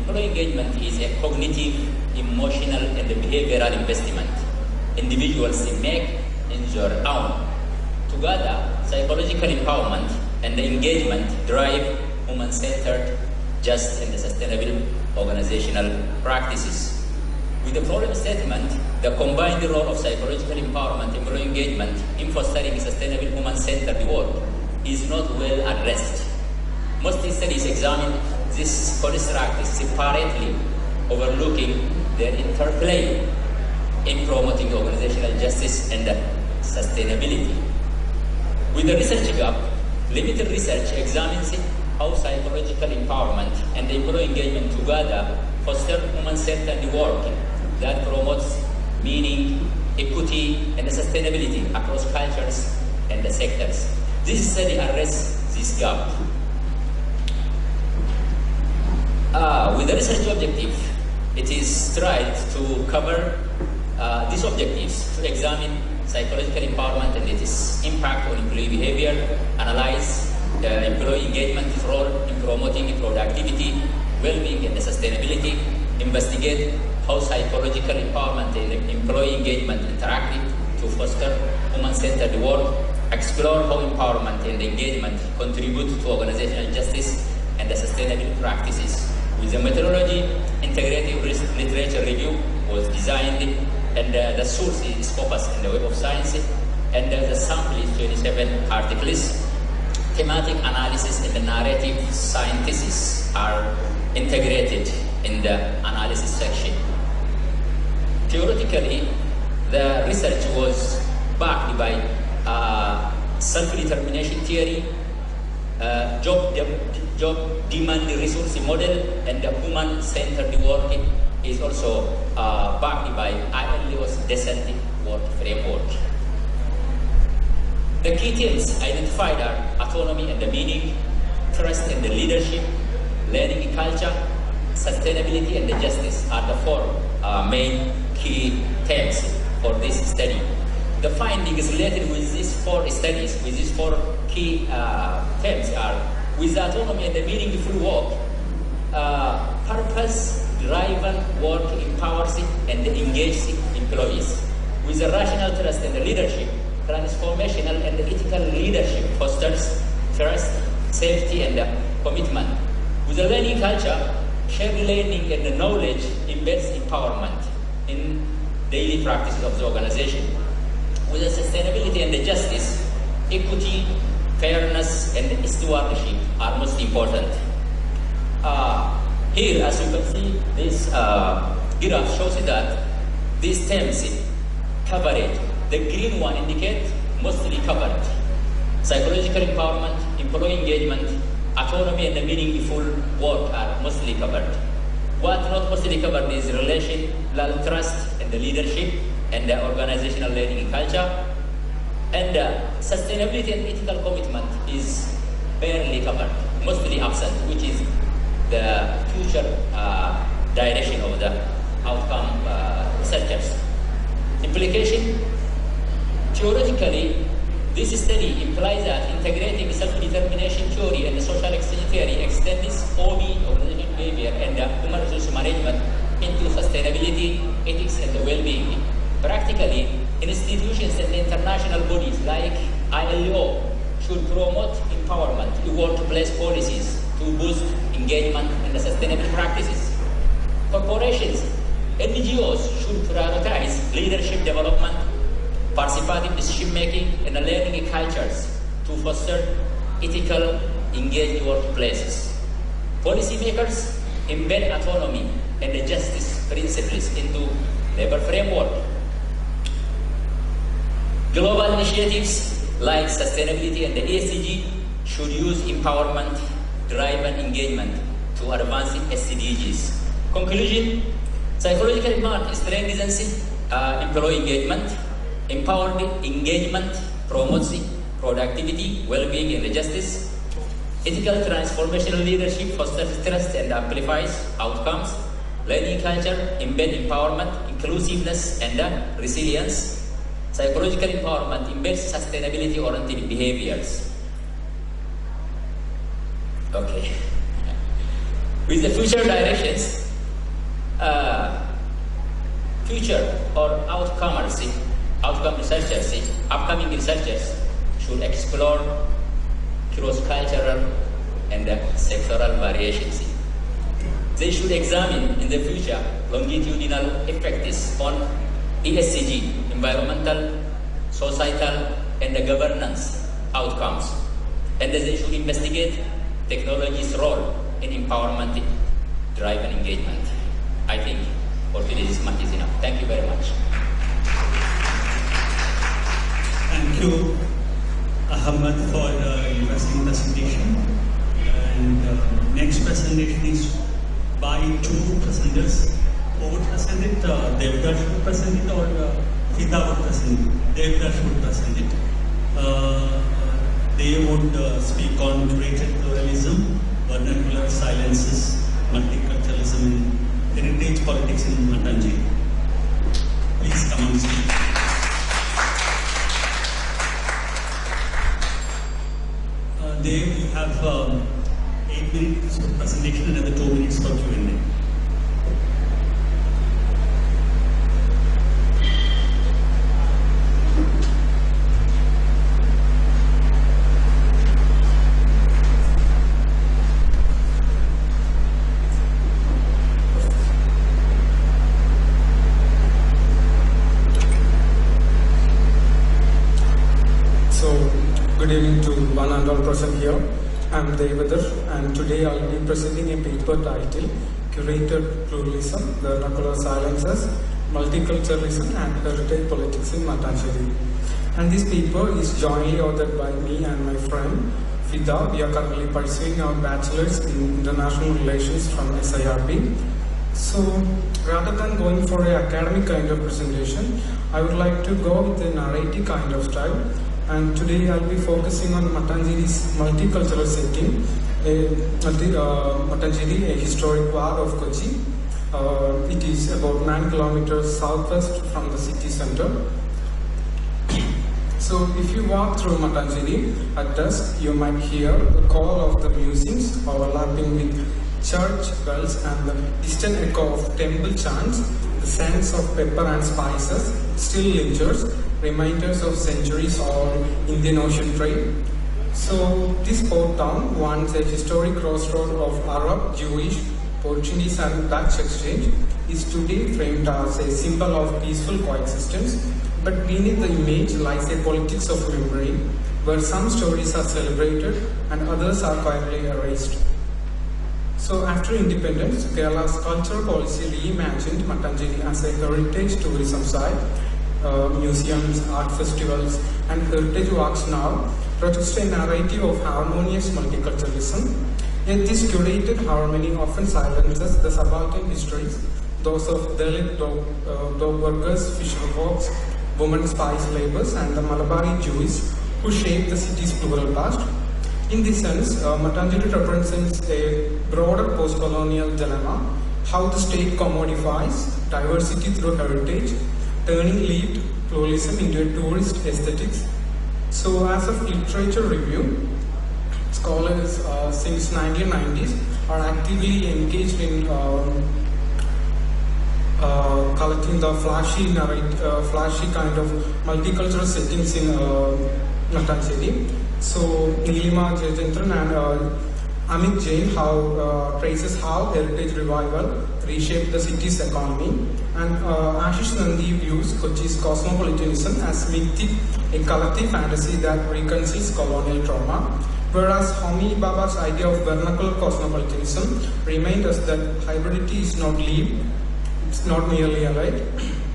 Employee engagement is a cognitive, emotional, and behavioral investment individuals make in their own. Together, psychological empowerment and engagement drive human-centered, just, and sustainable organizational practices. With the problem statement, the combined role of psychological empowerment and employee engagement in fostering a sustainable human-centered work is not well addressed. Most studies examine this construct separately, overlooking their interplay in promoting organizational justice and sustainability. With the research gap, limited research examines how psychological empowerment and employee engagement together foster human-centered work that promotes meaning, equity, and sustainability across cultures and sectors. This study addresses this gap. With the research objective, it is tried to cover these objectives to examine psychological empowerment and its impact on employee behavior, analyze employee engagement's role in promoting productivity, well-being, and sustainability, investigate how psychological empowerment and employee engagement interact to foster human-centered work, explore how empowerment and engagement contribute to organizational justice and sustainable practices. With the methodology, integrative literature review was designed, and the source is focused in the Web of Science, and the sample is 27 articles. Thematic analysis and the narrative synthesis are integrated in the analysis section. Theoretically, the research was backed by self-determination theory, job demand resource model, and the human-centered work is also backed by ILO's decent work framework. The key themes identified are autonomy and the meaning, trust and the leadership, learning culture, sustainability and the justice are the four main key themes for this study. The findings related with these four studies, with these four key themes are: with the autonomy and the meaningful work, purpose-driven work empowers and engages employees. With the rational trust and the leadership, transformational and ethical leadership fosters trust, safety, and commitment. With the learning culture, shared learning and the knowledge embeds empowerment in daily practices of the organization. With the sustainability and the justice, equity, fairness, and stewardship are most important. Here, as you can see, this graph shows that these terms coverage. The green one indicates mostly covered. Psychological empowerment, employee engagement, autonomy, and the meaningful work are mostly covered. What not mostly covered is relational trust and the leadership and the organizational learning culture. And sustainability and ethical commitment is barely covered, mostly absent, which is the future direction of the outcome researchers. Implication: theoretically, this study implies that integrating self-determination theory and social exchange theory extends OB, organizational behavior, and human resource management into sustainability, ethics, and well-being. Practically, institutions and international bodies like ILO should promote empowerment in workplace policies to boost engagement and sustainable practices. Corporations, NGOs should prioritize leadership development, participative decision-making, and learning cultures to foster ethical, engaged workplaces. Policymakers embed autonomy and justice principles into labor framework. Global initiatives like sustainability and the ESG should use empowerment-driven engagement to advance SDGs. Conclusion: psychological empowerment strengthens employee engagement. Empowered engagement promotes productivity, well-being, and justice. Ethical transformational leadership fosters trust and amplifies outcomes. Learning culture embed empowerment, inclusiveness, and resilience. Psychological empowerment embeds sustainability-oriented behaviors. Okay. With the future directions, future or outcome researchers, upcoming researchers should explore cross-cultural and sectoral variations. They should examine in the future longitudinal effects on ESG, environmental, societal, and governance outcomes. And they should investigate technology's role in empowerment, drive, and engagement. I think for today this much is enough. Thank you very much. Thank you, Ahmed, for the interesting presentation. And next presentation is by two presenters. Who would present it? Devdas should present it, or Fidha would present it? Devdas should present it. They would speak on curated pluralism, vernacular silences, multiculturalism, and heritage politics in Mattancherry. Please come on stage. Dave, you have 8 minutes for presentation and another 2 minutes for Q&A. Good evening to one and all present here. I'm Devdas, and today I'll be presenting a paper titled Curated Pluralism, Vernacular Silences, Multiculturalism and Heritage Politics in Mattancherry. And this paper is jointly authored by me and my friend Fidha. We are currently pursuing our bachelor's in international relations from SIRP. So rather than going for an academic kind of presentation, I would like to go with a narrative kind of style. And today I'll be focusing on Mattancherry's multicultural setting, Mattancherry, a historic ward of Kochi. It is about 9 kilometers southwest from the city center. So if you walk through Mattancherry at dusk, you might hear the call of the musicians overlapping with church bells and the distant echo of temple chants. The sense of pepper and spices still lingers, reminders of centuries old Indian Ocean trade. So this port town, once a historic crossroad of Arab, Jewish, Portuguese and Dutch exchange, is today framed as a symbol of peaceful coexistence. But beneath the image lies a politics of memory, where some stories are celebrated and others are quietly erased. So after independence, Kerala's cultural policy reimagined Mattancherry as a heritage tourism site. Museums, art festivals, and heritage walks now project a narrative of harmonious multiculturalism. Yet this curated harmony often silences the subaltern histories, those of Dalit dog workers, fisher folks, women spice laborers, and the Malabari Jews who shaped the city's plural past. In this sense, Mattancherry represents a broader post-colonial dilemma: how the state commodifies diversity through heritage, turning lived pluralism into a tourist aesthetics. So as of literature review, scholars since 1990s are actively engaged in collecting the flashy kind of multicultural settings in Mattancherry. So Nilima Jejendran and Amit Jain traces how heritage revival reshaped the city's economy, and Ashish Nandi views Kochi's cosmopolitanism as mythic, a collective fantasy that reconciles colonial trauma, whereas Homi Baba's idea of vernacular cosmopolitanism reminds us that hybridity is not lived, it's not merely allied.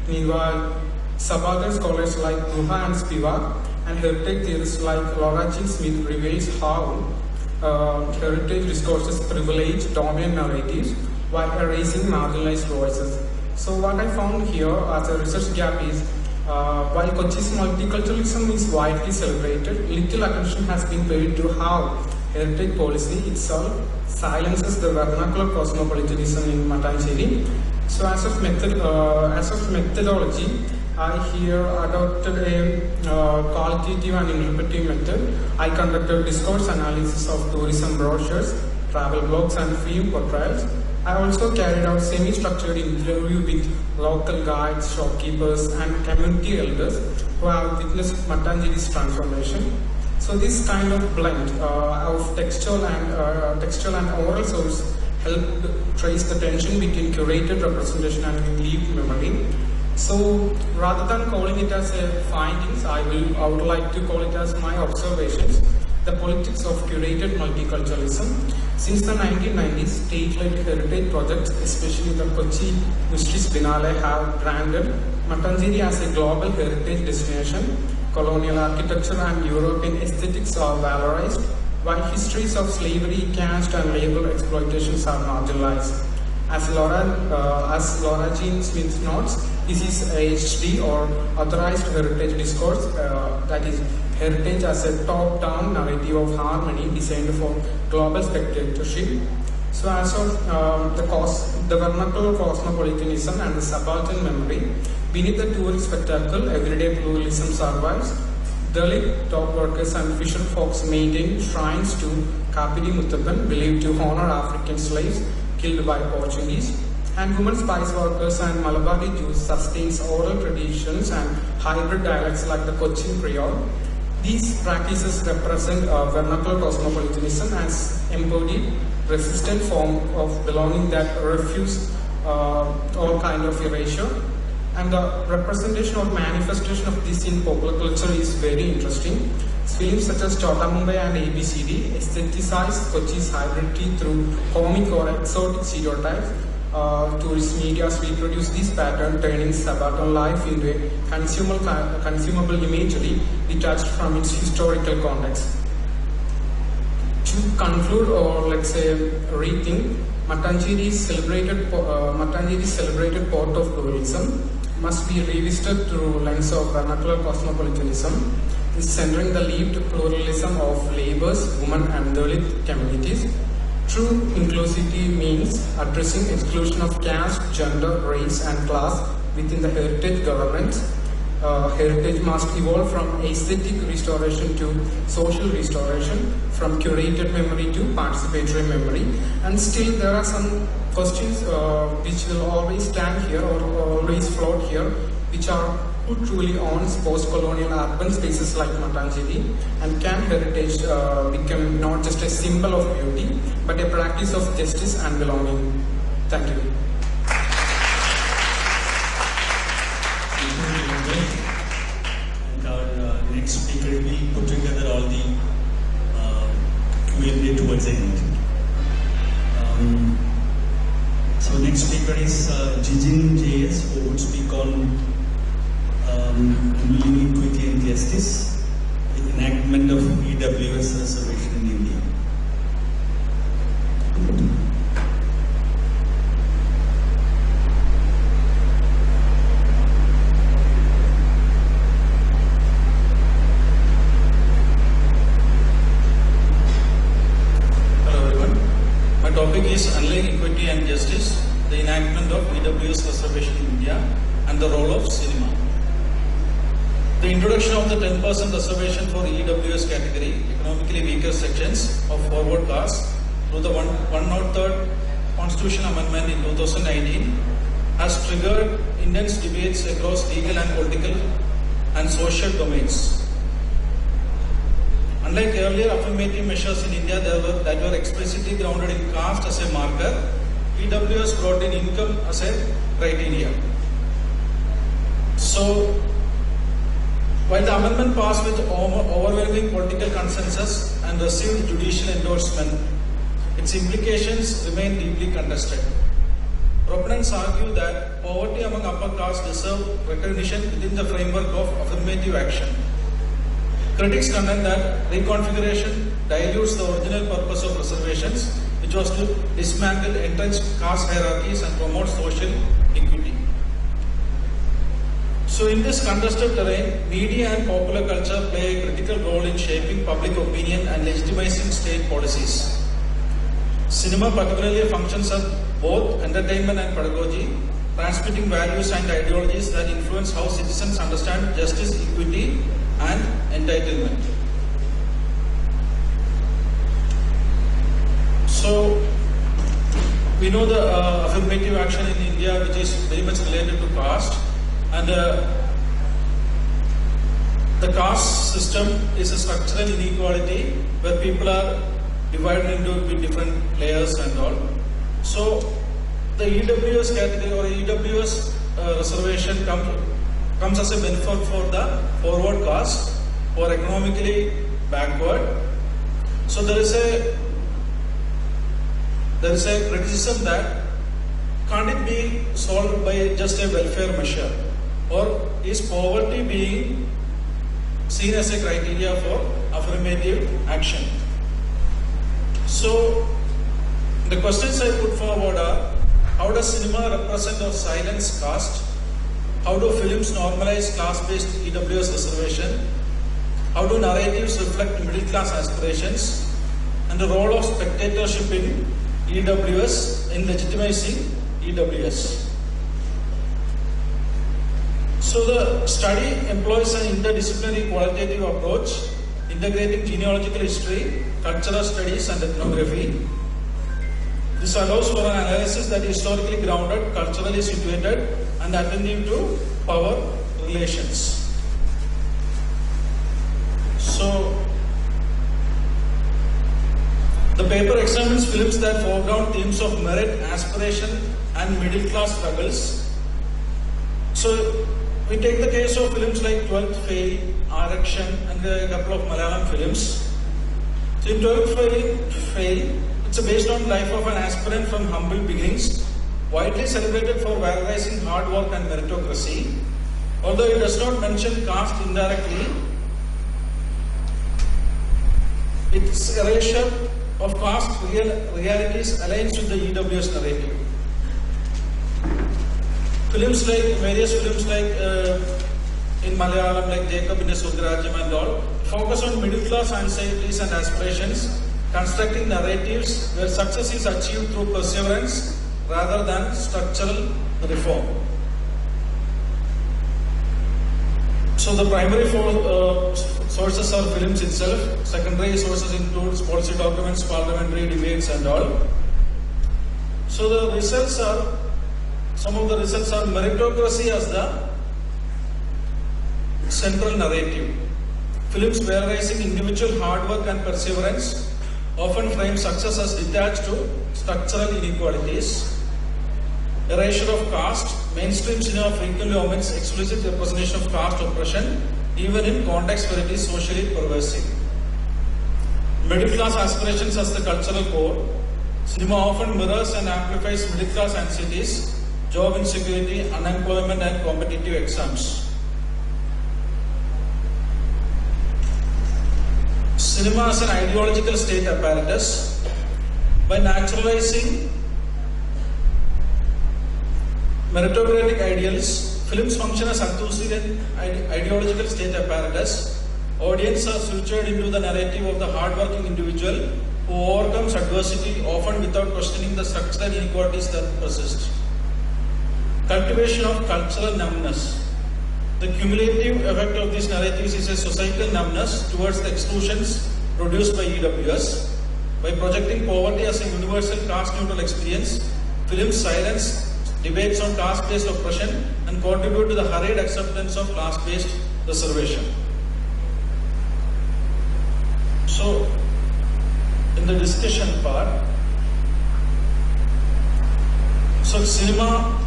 Meanwhile, subaltern scholars like Guha and Spivak and heritage theorists like Laura Jean Smith reveals how heritage discourses privilege dominant narratives while erasing marginalized voices. So what I found here as a research gap is, while Kochi's multiculturalism is widely celebrated, little attention has been paid to how heritage policy itself silences the vernacular cosmopolitanism in Mattancherry. So as of methodology, I here adopted a qualitative and interpretive method. I conducted discourse analysis of tourism brochures, travel blogs and film portrayals. I also carried out semi-structured interview with local guides, shopkeepers and community elders who have witnessed Mattancherry's transformation. So this kind of blend of textual and oral source helped trace the tension between curated representation and lived memory. So rather than calling it as a findings, I would like to call it as my observations. The politics of curated multiculturalism. Since the 1990s, state-led heritage projects, especially the Kochi Mysteries Biennale, have branded Mattancherry as a global heritage destination. Colonial architecture and European aesthetics are valorized, while histories of slavery, caste and labor exploitations are marginalized. As Laura Jean Smith notes, this is HD or authorized heritage discourse, that is, heritage as a top-down narrative of harmony designed for global spectatorship. So as of the vernacular cosmopolitanism and the subaltern memory, beneath the tourist spectacle, everyday pluralism survives. Dalit top workers and fisher folks maintain shrines to Kapiti Muthappan, believed to honor African slaves killed by Portuguese. And women spice workers and Malabari Jews sustains oral traditions and hybrid dialects like the Cochin Creole. These practices represent vernacular cosmopolitanism as embodied, resistant form of belonging that refuse all kind of erasure. And the representation or manifestation of this in popular culture is very interesting. Films such as Chota Mumbai and ABCD aestheticize Kochi's hybridity through comic or exotic stereotypes. Tourist media reproduce this pattern, turning suburban life into a consumable imagery detached from its historical context. To conclude, or let's say rethink, Mattancherry's celebrated port of pluralism must be revisited through lens of vernacular cosmopolitanism, is centering the lived pluralism of laborers, women and Dalit communities. True inclusivity means addressing exclusion of caste, gender, race and class within the heritage governance. Heritage must evolve from aesthetic restoration to social restoration, from curated memory to participatory memory. And still there are some questions which will always stand here or always float here, which are who truly owns post-colonial urban spaces like Mattancherry, and can heritage become not just a symbol of beauty, but a practice of justice and belonging? Thank you. And our next speaker will put together all the Q&A towards the end. So next speaker is Jijin JS, who would speak on Annulling, Equity and Justice, the enactment of EWS reservation in India. Hello everyone. My topic is Annulling, Equity and Justice, the enactment of EWS reservation in India and the role of cinema. The introduction of the 10% reservation for EWS category, economically weaker sections of forward caste through the 103rd Constitution Amendment in 2019 has triggered intense debates across legal and political and social domains. Unlike earlier affirmative measures in India that were explicitly grounded in caste as a marker, EWS brought in income as a criteria. So, while the amendment passed with overwhelming political consensus and received judicial endorsement, its implications remain deeply contested. Proponents argue that poverty among upper castes deserve recognition within the framework of affirmative action. Critics contend that reconfiguration dilutes the original purpose of reservations, which was to dismantle entrenched caste hierarchies and promote social equity. So in this contested terrain, media and popular culture play a critical role in shaping public opinion and legitimizing state policies. Cinema particularly functions as both entertainment and pedagogy, transmitting values and ideologies that influence how citizens understand justice, equity and entitlement. So, we know the affirmative action in India, which is very much related to caste, and the caste system is a structural inequality where people are divided into different layers and all. So, the EWS category or EWS reservation comes as a benefit for the forward caste or economically backward. So there is a criticism that can't it be solved by just a welfare measure, or is poverty being seen as a criteria for affirmative action? So the questions I put forward are: how does cinema represent or silence caste? How do films normalize class-based EWS reservation? How do narratives reflect middle-class aspirations? And the role of spectatorship in EWS in legitimizing EWS. So the study employs an interdisciplinary qualitative approach, integrating genealogical history, cultural studies and ethnography. This allows for an analysis that is historically grounded, culturally situated and attentive to power relations. So, the paper examines films that foreground themes of merit, aspiration and middle class struggles. So, we take the case of films like 12th Fail, Arakshan and a couple of Malayalam films. So, in 12th Fail, it's based on life of an aspirant from humble beginnings, widely celebrated for valorizing hard work and meritocracy. Although it does not mention caste indirectly, its erasure of caste realities aligns with the EWS narrative. Various films like in Malayalam, like Jacob in the Sudrajam and all, focus on middle class anxieties and aspirations, constructing narratives where success is achieved through perseverance rather than structural reform. So the primary sources are films itself. Secondary sources include policy documents, parliamentary debates and all. So the results are, some of the results are meritocracy as the central narrative. Films valorizing individual hard work and perseverance often frame success as detached to structural inequalities. Erasure of caste. Mainstream cinema frequently omits explicit representation of caste oppression, even in context where it is socially pervasive. Middle class aspirations as the cultural core. Cinema often mirrors and amplifies middle class anxieties, job insecurity, unemployment and competitive exams. Cinema as an ideological state apparatus. By naturalizing meritocratic ideals, films function as Althusian ideological state apparatus. Audience are sutured into the narrative of the hard-working individual who overcomes adversity, often without questioning the structural inequalities that persist. Cultivation of cultural numbness. The cumulative effect of these narratives is a societal numbness towards the exclusions produced by EWS. By projecting poverty as a universal caste-neutral experience, films silence debates on caste-based oppression and contribute to the hurried acceptance of class-based reservation. So, in the discussion part, so cinema,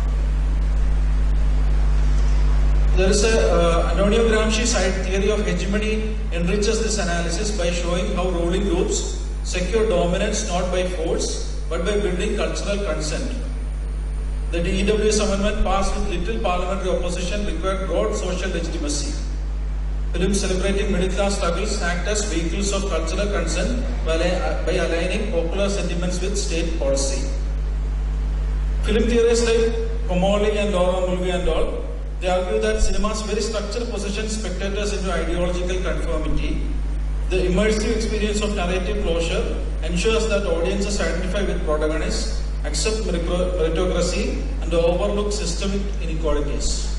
there is a Antonio Gramsci's theory of hegemony enriches this analysis by showing how ruling groups secure dominance not by force but by building cultural consent. The EWS amendment passed with little parliamentary opposition required broad social legitimacy. Films celebrating middle-class struggles act as vehicles of cultural consent by aligning popular sentiments with state policy. Film theorists like Komoli and Laura Mulvey and all, they argue that cinema's very structure positions spectators into ideological conformity. The immersive experience of narrative closure ensures that audiences identify with protagonists, accept meritocracy, and overlook systemic inequalities.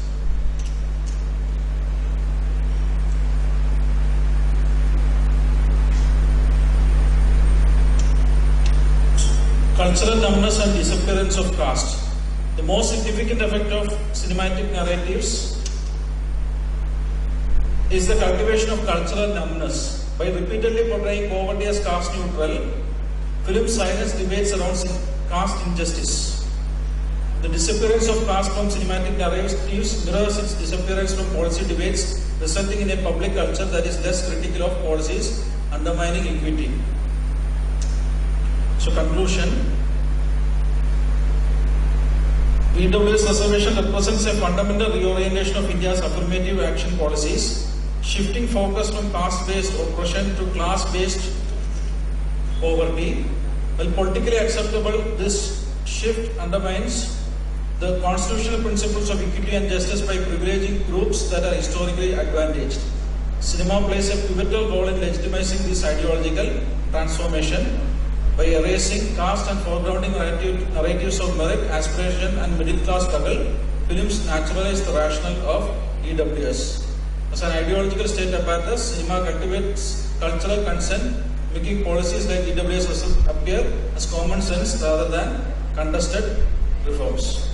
cultural numbness and disappearance of caste. The most significant effect of cinematic narratives is the cultivation of cultural numbness. By repeatedly portraying poverty as caste neutral, film silence debates around caste injustice. The disappearance of caste from cinematic narratives mirrors its disappearance from policy debates, resulting in a public culture that is less critical of policies undermining equity. So, conclusion. EWS reservation represents a fundamental reorientation of India's affirmative action policies, shifting focus from caste-based oppression to class-based poverty. While politically acceptable, this shift undermines the constitutional principles of equity and justice by privileging groups that are historically advantaged. Cinema plays a pivotal role in legitimizing this ideological transformation by erasing caste and foregrounding narratives of merit, aspiration and middle-class struggle. Films naturalize the rationale of EWS. As an ideological state apparatus, cinema cultivates cultural consent, making policies like EWS appear as common sense rather than contested reforms.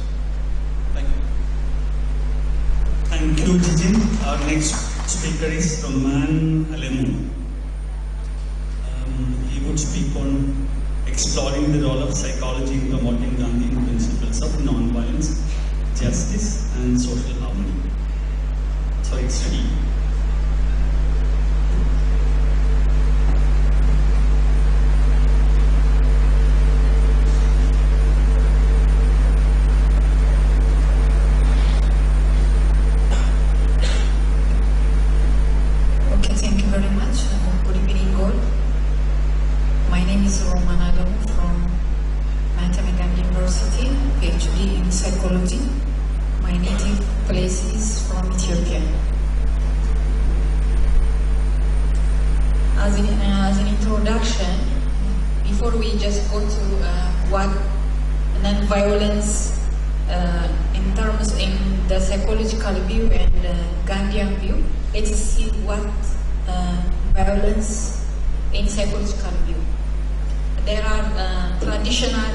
Thank you. Thank you, Jijin. Our next speaker is from Alemu. He would speak on exploring the role of psychology in promoting Gandhian principles of nonviolence, justice, and social harmony. So it's he. Okay, thank you very much. Good evening, all. My name is Alemu from Mattancherry University, PhD in psychology. My native place is from Ethiopia. As an introduction, before we just go to what non-violence in terms in the psychological view and Gandhian view, let's see what violence in psychological view. There are traditional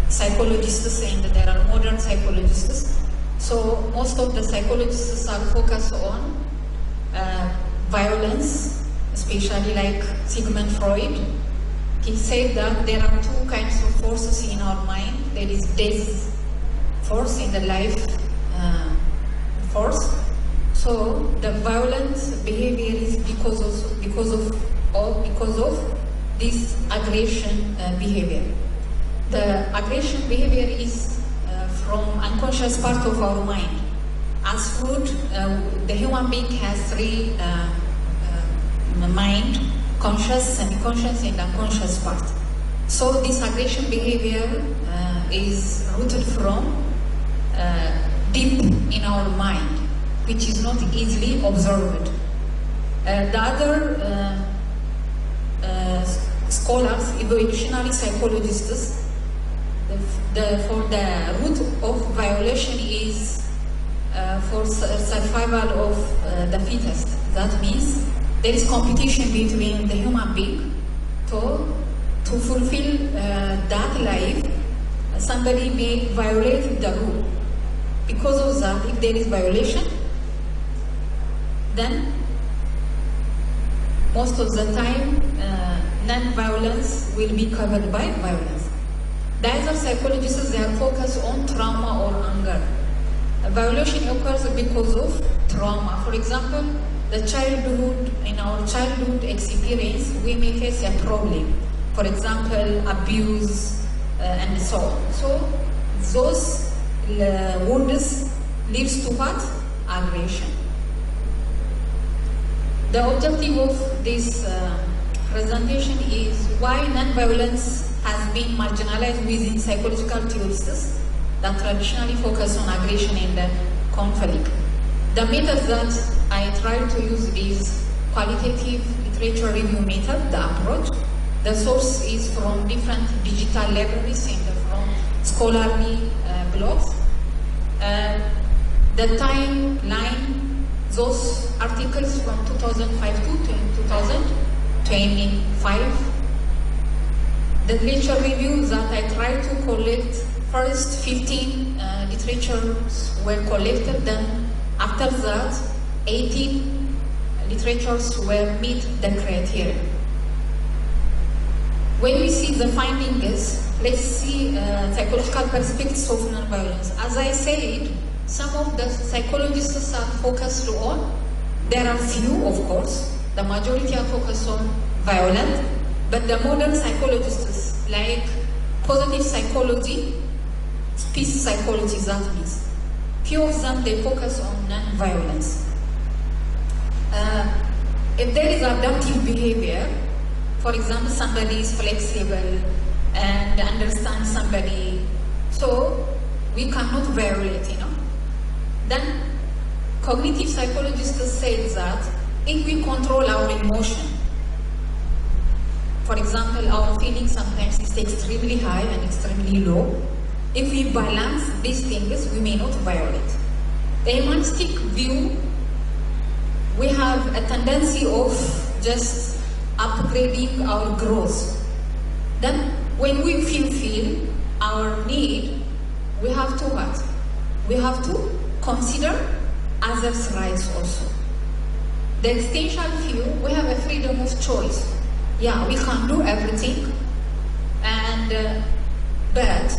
psychologists and there are modern psychologists. So most of the psychologists are focused on violence, especially like Sigmund Freud. He said that there are two kinds of forces in our mind. There is death force and the life force. So the violent behavior is because of this aggression behavior. The aggression behavior is from unconscious part of our mind. As food, the human being has three mind, conscious, semi-conscious, and unconscious part. So this aggression behavior is rooted from deep in our mind, which is not easily observed. The other scholars, evolutionary psychologists, for the root of violation is for survival of the fittest. That means there is competition between the human being to fulfill that life. Somebody may violate the rule. Because of that, if there is violation, then most of the time non-violence will be covered by violence. The other psychologists, they are focused on trauma or anger. A violation occurs because of trauma. For example, in our childhood experience, we may face a problem. For example, abuse and so on. So those wounds leads to what? Aggression. The objective of this presentation is why non-violence has been marginalized within psychological theorists that traditionally focus on aggression and conflict. The method that I try to use is qualitative literature review method, the approach. The source is from different digital libraries and from scholarly blogs. The timeline, those articles from 2005 to 2025. the literature review that I tried to collect, first 15 literatures were collected, then after that 18 literatures were meet the criteria. When we see the findings, let's see psychological perspectives of nonviolence. As I said, some of the psychologists are focused on, there are few of course, the majority are focused on violence, but the modern psychologists like positive psychology, peace psychology, that means, few of them they focus on non-violence. If there is adaptive behavior, for example, somebody is flexible and understands somebody, so we cannot violate, Then cognitive psychologists say that if we control our emotion, for example, our feeling sometimes is extremely high and extremely low, if we balance these things, we may not violate. The humanistic view, we have a tendency of just upgrading our growth. Then when we feel our need, we have to what? We have to consider others' rights also. The existential view, we have a freedom of choice. Yeah, we can do everything, and but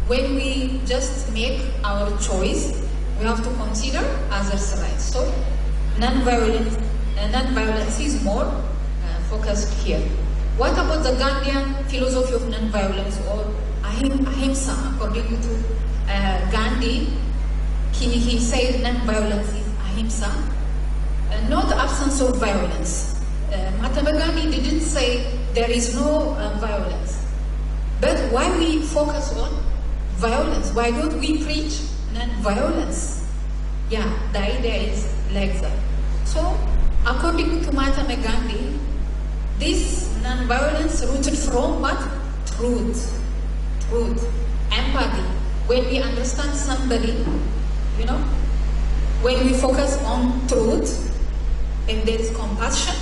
when we just make our choice, we have to consider others' rights. So non-violence is more focused here. What about the Gandhian philosophy of non-violence, or ahimsa? According to Gandhi, he said non-violence is ahimsa, not the absence of violence. Mahatma Gandhi didn't say there is no violence, but why we focus on violence? Why don't we preach non-violence? Yeah, the idea is like that. So, according to Mahatma Gandhi, this non-violence rooted from what? Truth, empathy. When we understand somebody, when we focus on truth, and there is compassion,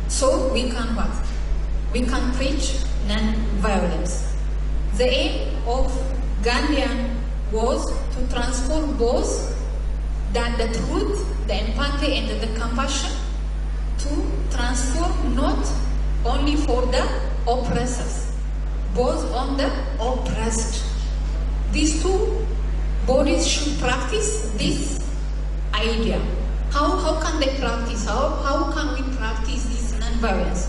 so we can what? We can preach non-violence. The aim of Gandhian was to transform both the truth, the empathy, and the compassion, to transform not only for the oppressors, both on the oppressed. These two bodies should practice this idea. How can they practice? How can we practice this non-violence?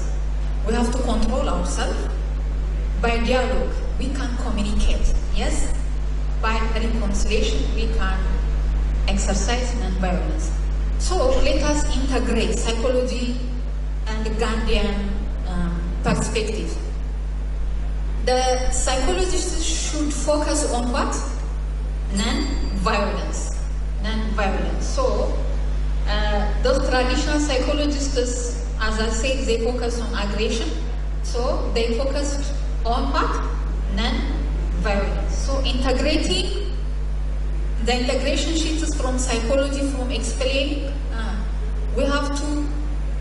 We have to control ourselves. By dialogue, we can communicate. Yes? By reconciliation, we can exercise non-violence. So let us integrate psychology and Gandhian perspective. The psychologists should focus on what? Non-violence. So those traditional psychologists, as I said, they focus on aggression. So they focused on what? Non-violence. So integrating the integration shifts from psychology, from explaining, we have to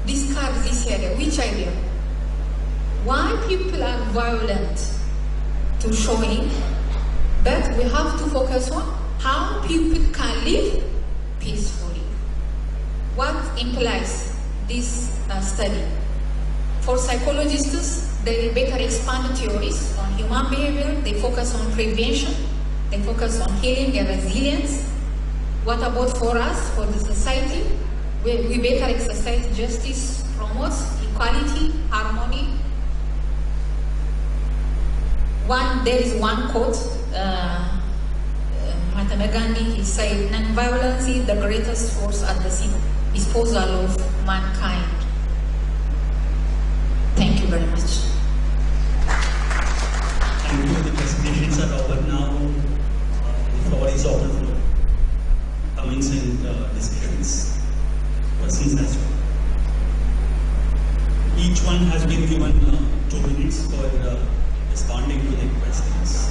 discard this area. Which idea? Why people are violent to showing, but we have to focus on how people can live peacefully. What implies this study? For psychologists, they better expand theories on human behavior, they focus on prevention, they focus on healing and resilience. What about for us, for the society? We better exercise justice, promotes equality, harmony. There is one quote, Mahatma Gandhi, he said, non-violence is the greatest force at the disposal of mankind. Thank you very much. Thank you. The presentations are over now. The floor is open for comments and discussions. Questions as well. Each one has been given 2 minutes for responding to the questions.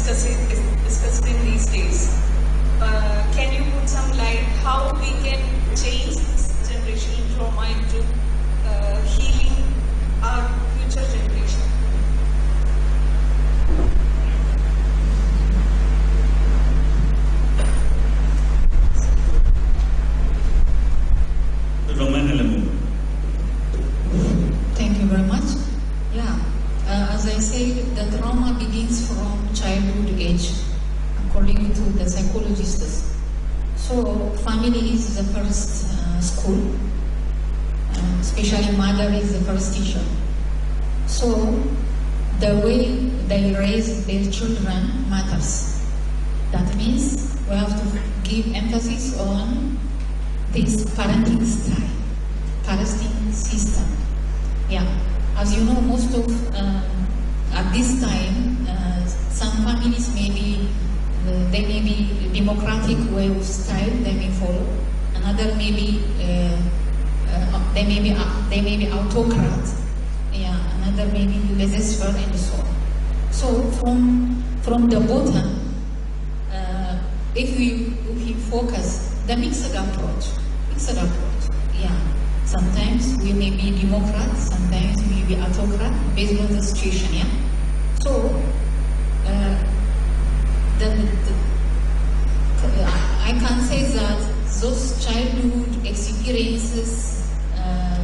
discussed in these days. Can you put some light how we can change this generational trauma into healing our future generation? Alemu. Thank you very much. Yeah, as I said, the trauma begins from childhood age, according to the psychologists. So, family is the first school, especially mother is the first teacher. So, the way they raise their children matters. That means we have to give emphasis on this parenting style, parenting system. Yeah, as you know, most of at this time, some families they may be democratic way of style they may follow. Another may be they may be autocrat. Yeah, another may be laissez-faire and so on. So from the bottom, if we focus the mixed approach. Yeah. Sometimes we may be democrat, sometimes we may be autocrat, based on the situation. Yeah. So I can say that those childhood experiences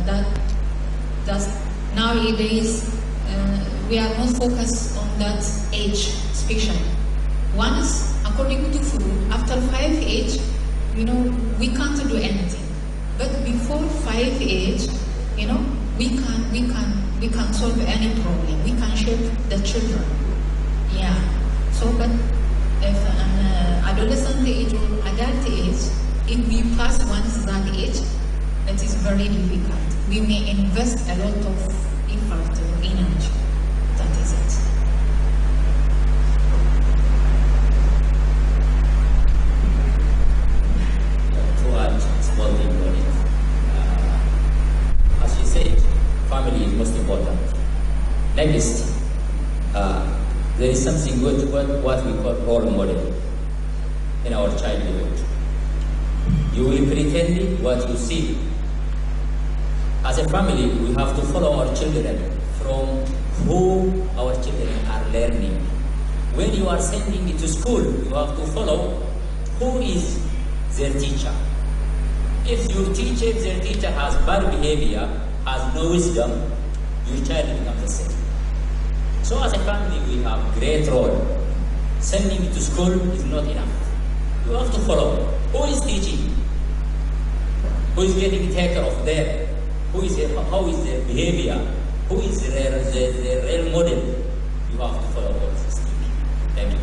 that nowadays we are not focused on that age, especially. Once, according to Freud, after 5 age, we can't do anything. But before 5 age, we can solve any problem. We can shape the children. Yeah. So, but if an adolescent age or adult age, if we pass once that age, it is very difficult. We may invest a lot of effort or energy. That is it. Small thing on it. As you said, family is most important. Next, there is something good what we call role model in our childhood. You will pretend what you see. As a family, we have to follow our children from who our children are learning. When you are sending it to school, you have to follow who is their teacher. If their teacher has bad behavior, has no wisdom, your child becomes the same. So as a family, we have great role. Sending it to school is not enough. You have to follow. Who is teaching? Who is getting care of them? How is their behavior? Who is their role model? You have to follow all this. Thank you.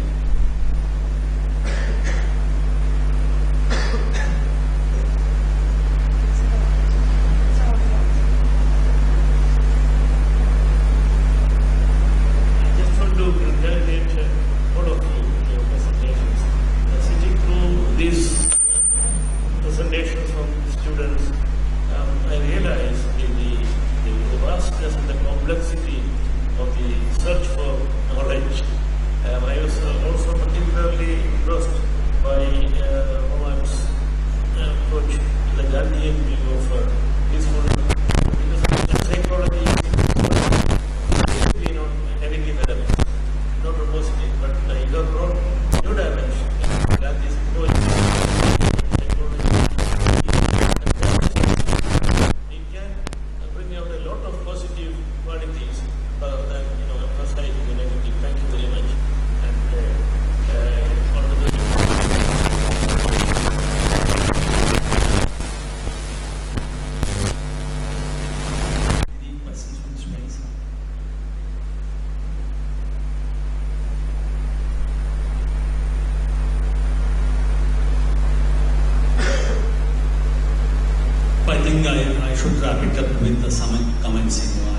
I should wrap it up with some comments. I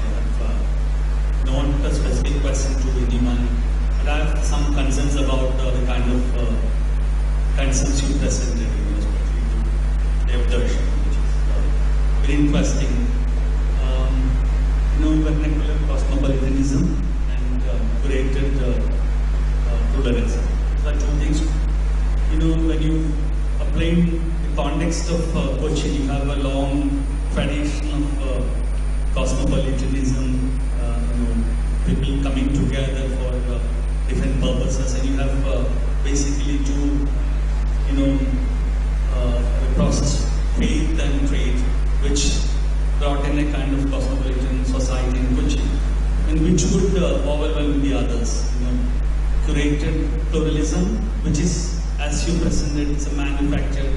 have not a specific question to anyone, but I have some concerns about the kind of concerns you presented, especially the Reservation, which is very interesting. Vernacular cosmopolitanism and curated pluralism. of Cochin, you have a long tradition of cosmopolitanism, people coming together for different purposes, and you have basically two, process faith and trade, which brought in a kind of cosmopolitan society in Cochin, and which would overwhelm the others. Curated pluralism, which is, as you presented, it's a manufactured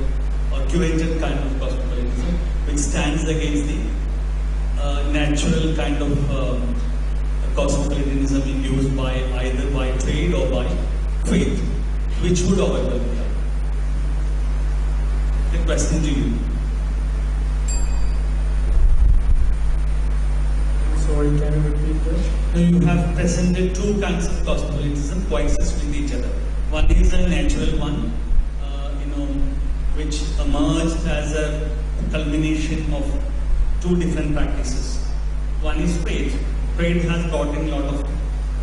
or curated kind of cosmopolitanism, which stands against the natural kind of cosmopolitanism induced by either by trade or by faith, which would overwhelm the other. A question to you. Sorry, can you repeat that? Now you have presented two kinds of cosmopolitanism coexist with each other. One is a natural one, which emerged as a culmination of two different practices. One is faith. Faith has brought in a lot of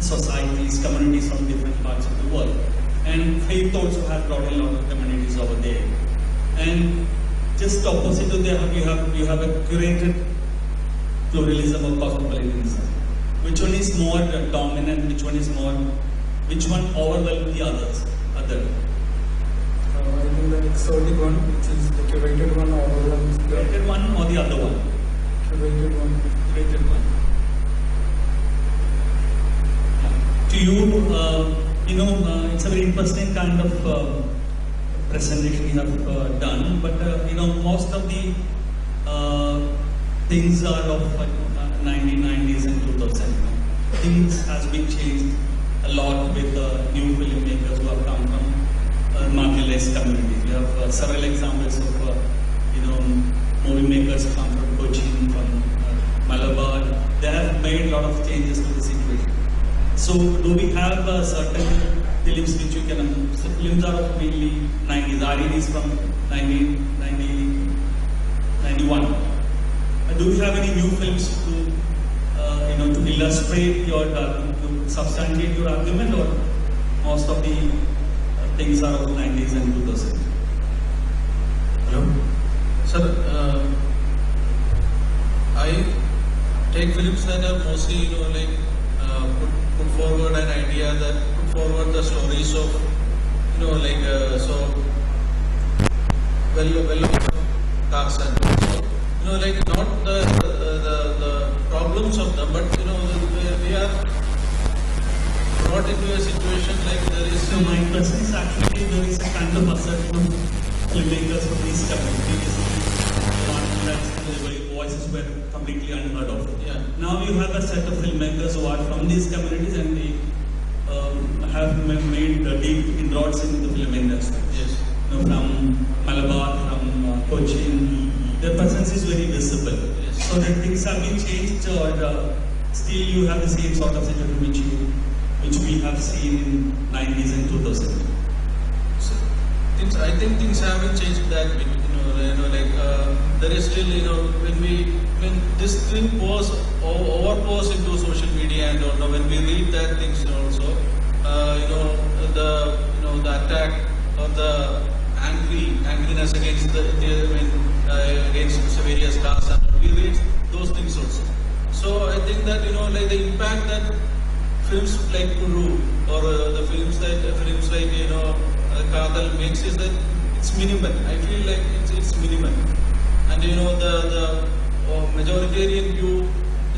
societies, communities from different parts of the world. And faith also has brought in a lot of communities over there. And just opposite to that, you have a curated pluralism or cosmopolitanism. Which one is more dominant? Which one overwhelms the others? I think the exotic one, which is the curated one, overwhelms the curated one or the other one? Curated one. Curated one. To you, it's a very interesting kind of presentation you have done, but most of the things are of 1990s and 2000. Things has been changed a lot with new filmmakers who have come from marginalized communities. We have several examples of movie makers who come from Cochin, from Malabar. They have made a lot of changes to the situation. So, do we have certain films which you can? So films are of mainly 90s. Aliyi is from 1991. Do we have any new films to illustrate your, to substantiate your argument, or most of the things are of 90s and 2000s? Hello? Sir, I take films that are mostly, put forward an idea, that put forward the stories of, Tarzan. Not the problems of them, but we are brought into a situation like there is. So my question is actually there is a kind of assertion of filmmakers from these communities. Previously, voices were completely unheard of. Yeah. Now you have a set of filmmakers who are from these communities and they have made deep inroads into the film industry. Yes. From Malabar, from Cochin, their presence is very visible. Yes. So that things have been changed, or still you have the same sort of situation which we have seen in 90s and 2000s. So, I think things haven't changed that bit. There is still, when this thing overpours into social media, and when we read that things also, the attack or the angriness against against various castes, and we read those things also. So I think that the impact that films like Kuru or the films like Kadal makes is that it's minimal. I feel like it's minimal, and the majoritarian view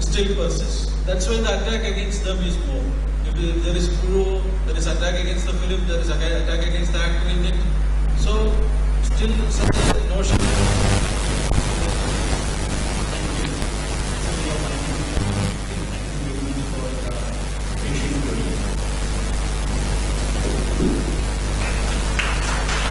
still persists. That's why the attack against them is more. If there is Kuru, there is attack against the film, there is attack against the actor in it. So still some notion